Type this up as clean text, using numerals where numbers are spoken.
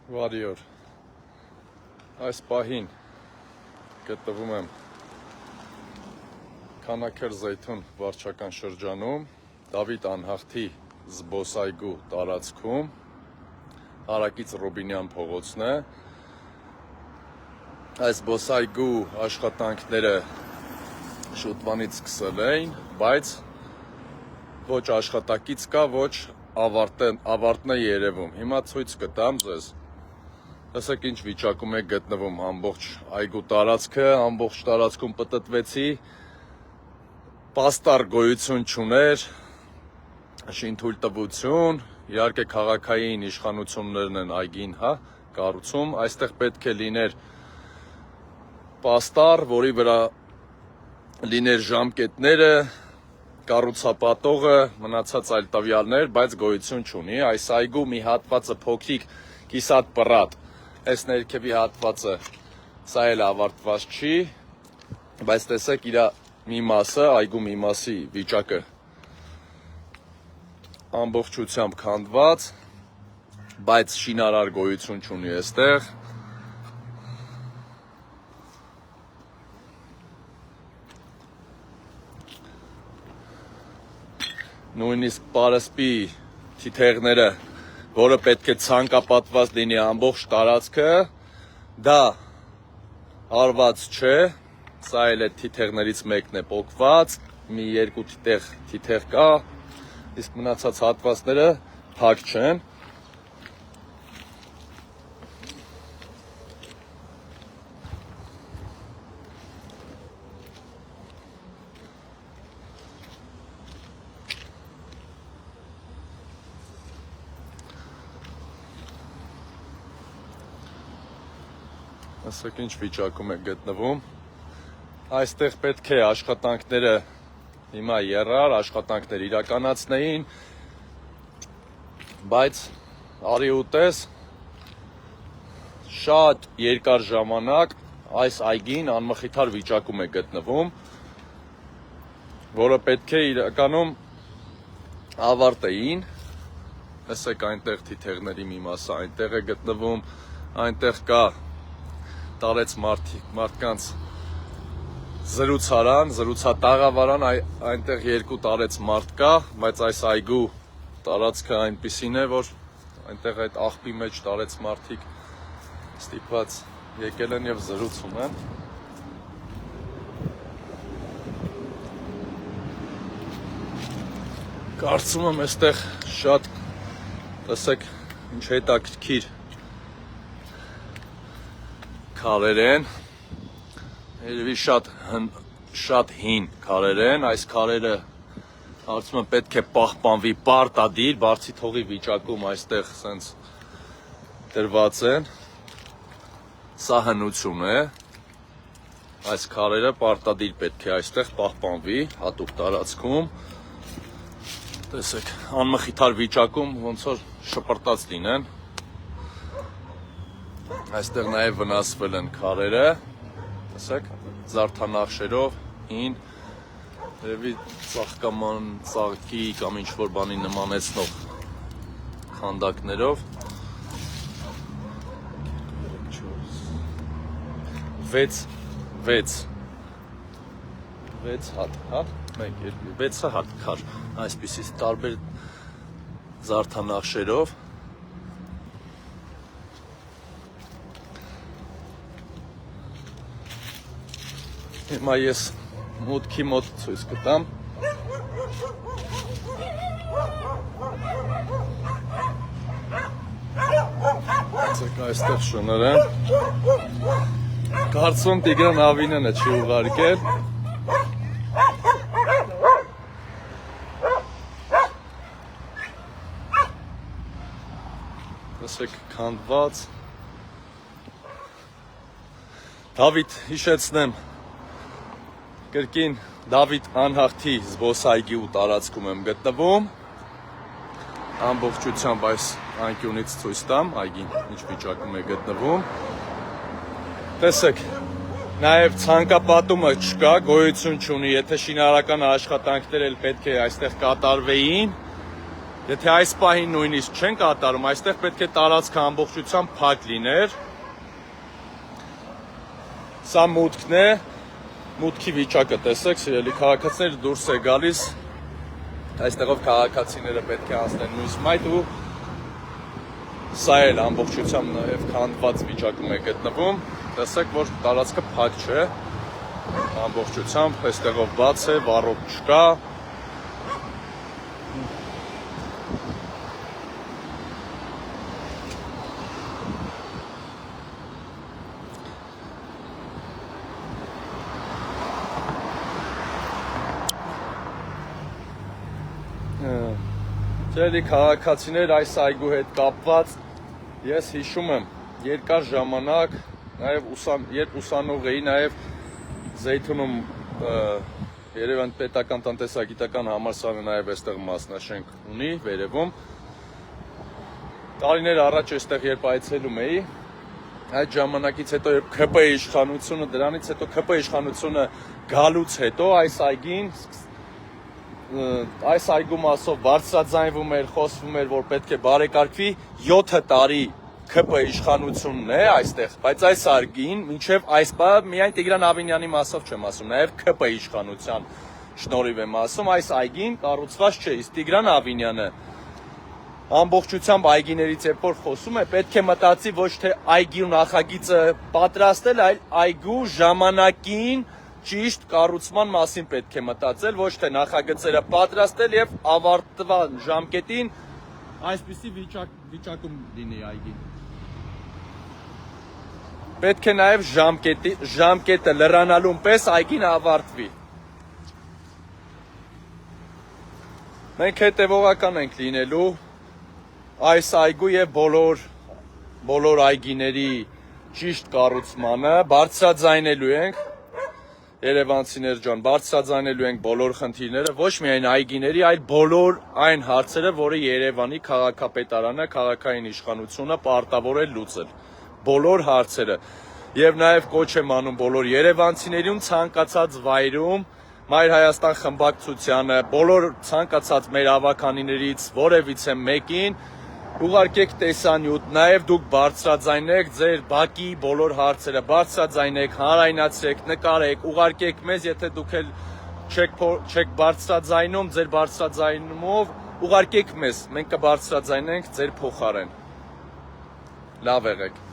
Բարի օր։ Այս պահին գտնվում եմ Քանաքեռ-Զեյթուն վարչական շրջանում, Դավիթ Անհախտի զբոսայգու տարածքում, Հարակից Ռոբինյան փողոցն է։ Այս զբոսայգու աշխատանքները շուտվանից սկսել էին, բայց ոչ աշխատակից կա, ոչ ավարտն է երևում։ Հիմա ցույց կտամ ձեզ։ Տեսեք ինչ վիճակում է գտնվում ամբողջ այգու տարածքը, ամբողջ տարածքում պտտվեցի, պաստառ գոյություն չուներ, շինթույլտվություն, իհարկե քաղաքային իշխանություններն են այգին, կառուցում, այստեղ պետք է լիներ պաստառ, որի վրա լիներ ժամկետները, կառուցապատողը, մնացած այլ տվյալներ, բայց գոյություն չունի։ Այս այգու մի հատվածը փոքրիկ կիսատ պռատ, այս ներքևի հատվածը, սա էլ ավարտված չի, բայց տեսեք իր մի մասը, այգու մի մասի վիճակը ամբողջությամբ քանդված, բայց շինարար գոյություն չունի այստեղ։ Նույնիսկ պարսպի թիթեղները, որը պետք է ցանկապատված լինի ամբողջ տարածքը, դա արված չէ, սա էլ է թիթեղներից մեկն է պոկված, մի երկու թիթեղ կա, իսկ մնացած հատվածները փակ չեն։ Ասեք ինչ վիճակում է գտնվում, այստեղ պետք է աշխատանքները հիմա եռար, աշխատանքներ իրականացնեին, բայց արի ուտես, շատ երկար ժամանակ այս այգին անմխիթար վիճակում է գտնվում, որը պետք է իրականում ավարտեին, տեսեք այնտեղ թիթեղների մի մասը այնտեղ է գտնվում, այնտեղ կա տարեց մարդկանց զրուցարան, զրուցատաղավարան, այնտեղ երկու տարեց մարդ կա, բայց այս այգու տարածքը այնպիսին է, որ այնտեղ այդ աղբի մեջ տարեց մարդիկ ստիպված եկել են եւ զրուցում են։ Կարծում եմ այստեղ շատ, տեսեք ինչ հետաքրքիր քարեր են, երևի շատ հին քարեր են, այս քարերը կարծում եմ պետք է պահպանվի պարտադիր, բարձի թողի վիճակում այստեղ սենց դրված են, սա հնություն է, այս քարերը պարտադիր պետք է այստեղ պահպանվի հատուկ տարածքում, տեսեք անմխիթար վիճակում ոնց որ շպրտած լինեն, այստեղ նաև վնասվել են քարերը, տեսեք, զարդանախշերով, հին, երևի ծաղկի կամ ինչ-որ բանի նմանեցնող քանդակներով, 6 հատ քար, այսպիսի տարբեր զարդանախշերով, հիմա ես մուտքի մոտ ցույց կտամ։ Տեսեք այստեղ շներ են։ Կարծում Տիգրան Ավինյանը չի ուղարկել։ Տեսեք քանդված։ Դավիթ, հիշեցնեմ, կրկին Դավիթ Անհախտի զբոսայգու տարածքում եմ գտնվում, ամբողջությամբ այս անկյունից ցույց տամ, այգին ինչ վիճակում է գտնվում, տեսեք, նաև ցանկապատումը չկա, գոյություն չունի, եթե շինարական աշխատանքներ էլ պետք է այստեղ կատարվեին, Եթե այս պահին նույնիսկ չեն կատարում, այստեղ պետք է տարածքը ամբողջությամբ փակ լիներ։ Սա մուտքն է, մուտքի վիճակը տեսեք, սիրելի քաղաքացիներ, դուրս է գալիս, այստեղով քաղաքացիները պետք է անցնեն մյուս մայթ ու սա էլ ամբողջությամբ նաև քանդված վիճակում է գտնվում, տեսեք, որ տարածքը փակ չէ, ամբողջությամբ այստեղով բաց է, վառոք չկա։ Սիրելի քաղաքացիներ, այս այգու հետ կապված ես հիշում եմ երկար ժամանակ, նաև երբ ուսանող էի, նաև Զեյթունում Երևան պետական տնտեսագիտական համալսարանը նաև այստեղ մասնաշենք ունի, վերևում։ Տարիներ առաջ այստեղ երբ այցելում էի, այդ ժամանակից հետո երբ ՔՊ իշխանությունը, դրանից հետո ՔՊ իշխանությունը գալուց հետո այս այգու մասով բարձրաձայնվում էր, խոսվում էր, որ պետք է բարեկարգվի, 7 տարի ՔՊ իշխանությունն է այստեղ, բայց այս այգին մինչև այս բանը միայն Տիգրան Ավինյանի մասով չեմ ասում, նաև ՔՊ իշխանության շնորհիվ եմ ասում, այս այգին կառուցված չէ, իսկ Տիգրան Ավինյանը ամբողջությամբ այգիներից երբ որ խոսում է, պետք է մտածի ոչ թե այգու նախագիծը պատրաստել, այլ այգու ժամանակին ճիշտ կառուցման մասին պետք է մտածել, ոչ թե նախագծերը պատրաստել եւ ավարտվան ժամկետին այսպիսի վիճակում լինի այգին։ Պետք է նաեւ ժամկետը լրանալուն պես այգին ավարտվի։ Մենք հետևողական ենք լինելու այս այգու եւ բոլոր այգիների ճիշտ կառուցմանը, բարձրաձայնելու ենք երևանցիներ ջան, բարձրաձայնելու ենք բոլոր խնդիրները, ոչ միայն այգիների, այլ բոլոր այն հարցերը, որը Երևանի քաղաքապետարանը, քաղաքային իշխանությունը պարտավոր է լուծել, բոլոր հարցերը։ Եվ նաև կոչ եմ անում բոլոր երևանցիներին ցանկացած վայրում Մայր Հայաստան խմբակցությանը, բոլոր ցանկացած մեր ավականիներից որևիցե մեկին ուղարկեք տեսանյութ, նաև դուք բարձրաձայնեք ձեր բակի բոլոր հարցերը, բարձրաձայնեք, հանրայնացրեք, նկարեք, ուղարկեք մեզ, եթե դուք էլ չեք բարձրաձայնում, ձեր բարձրաձայնումով ուղարկեք մեզ, մենք կբարձրաձայնենք ձեր փոխարեն։ Լավ եղեք։